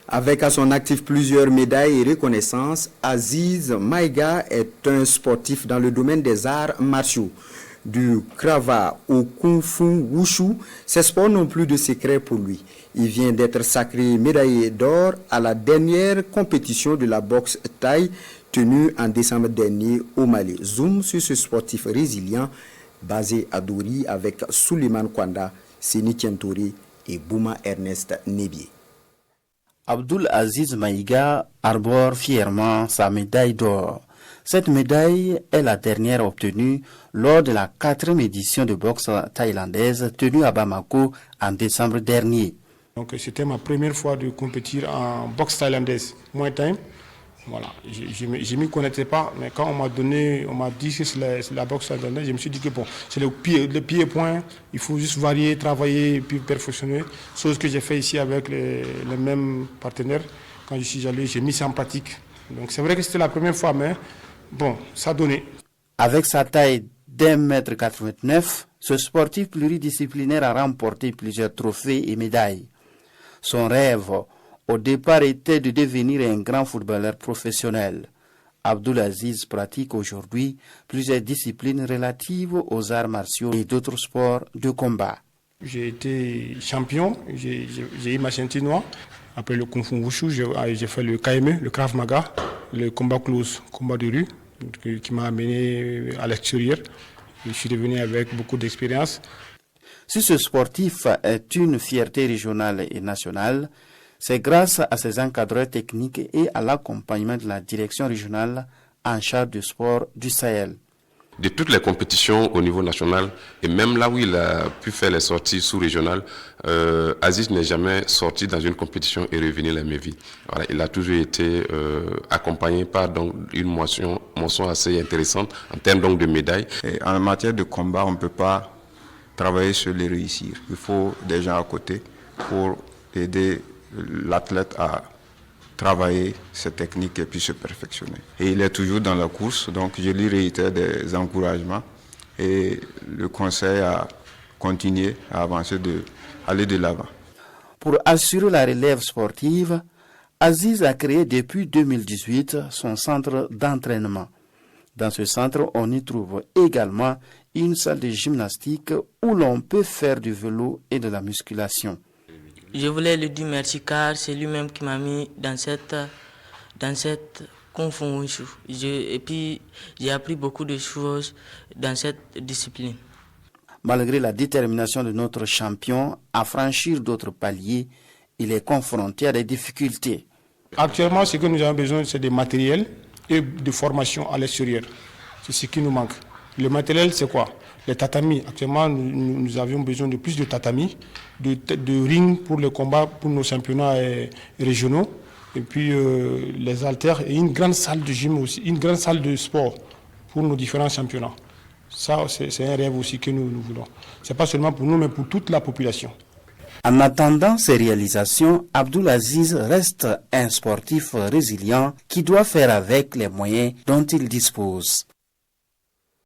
Avec à son actif plusieurs médailles et reconnaissances, Aziz Maïga est un sportif dans le domaine des arts martiaux. Du Krava au Kung Fu Wushu, ces sports n'ont plus de secret pour lui. Il vient d'être sacré médaillé d'or à la dernière compétition de la boxe thaï tenue en décembre dernier au Mali. Zoom sur ce sportif résilient basé à Dori avec Suleiman Kwanda, Seni Kentori et Bouma Ernest Nebié. Abdul Aziz Maïga arbore fièrement sa médaille d'or. Cette médaille est la dernière obtenue lors de la 4e édition de boxe thaïlandaise tenue à Bamako en décembre dernier. Donc c'était ma première fois de compétir en boxe thaïlandaise, Muay Thai. Voilà, je ne m'y connaissais pas, mais quand on m'a dit que c'est la boxe thaïlandaise, je me suis dit que bon, c'est le pied et point, il faut juste varier, travailler et puis perfectionner. Chose que j'ai fait ici avec les mêmes partenaires. Quand je suis allé, j'ai mis ça en pratique. Donc c'est vrai que c'était la première fois, mais bon, ça a donné. Avec sa taille d'1,89 m, ce sportif pluridisciplinaire a remporté plusieurs trophées et médailles. Son rêve au départ était de devenir un grand footballeur professionnel. Abdul Aziz pratique aujourd'hui plusieurs disciplines relatives aux arts martiaux et d'autres sports de combat. J'ai été champion, j'ai eu ma ceinture noire. Après le Kung Fu Wushu, j'ai fait le KME, le Krav Maga, le combat close, combat de rue, qui m'a amené à l'extérieur. Je suis revenu avec beaucoup d'expérience. Si ce sportif est une fierté régionale et nationale, c'est grâce à ses encadreurs techniques et à l'accompagnement de la direction régionale en charge du sport du Sahel. De toutes les compétitions au niveau national, et même là où il a pu faire les sorties sous-régionales, Aziz n'est jamais sorti dans une compétition et revenu les mains vides. Voilà, il a toujours été accompagné par donc, une moisson assez intéressante en termes donc, de médailles. Et en matière de combat, on ne peut pas travailler sur les réussir. Il faut des gens à côté pour aider l'athlète à travailler ses techniques et puis se perfectionner. Et il est toujours dans la course, donc je lui réitère des encouragements et le conseil à continuer à avancer, aller de l'avant. Pour assurer la relève sportive, Aziz a créé depuis 2018 son centre d'entraînement. Dans ce centre, on y trouve également une salle de gymnastique où l'on peut faire du vélo et de la musculation. Je voulais lui dire merci car c'est lui-même qui m'a mis dans cette Kung Fu Wushu. Et puis j'ai appris beaucoup de choses dans cette discipline. Malgré la détermination de notre champion à franchir d'autres paliers, il est confronté à des difficultés. Actuellement, ce que nous avons besoin, c'est de matériel et de formation à l'extérieur. C'est ce qui nous manque. Le matériel, c'est quoi? Les tatamis. Actuellement, nous avions besoin de plus de tatamis, de rings pour le combat, pour nos championnats régionaux, et puis les haltères et une grande salle de gym aussi, une grande salle de sport pour nos différents championnats. Ça, c'est un rêve aussi que nous voulons. Ce n'est pas seulement pour nous, mais pour toute la population. En attendant ces réalisations, Abdul Aziz reste un sportif résilient qui doit faire avec les moyens dont il dispose.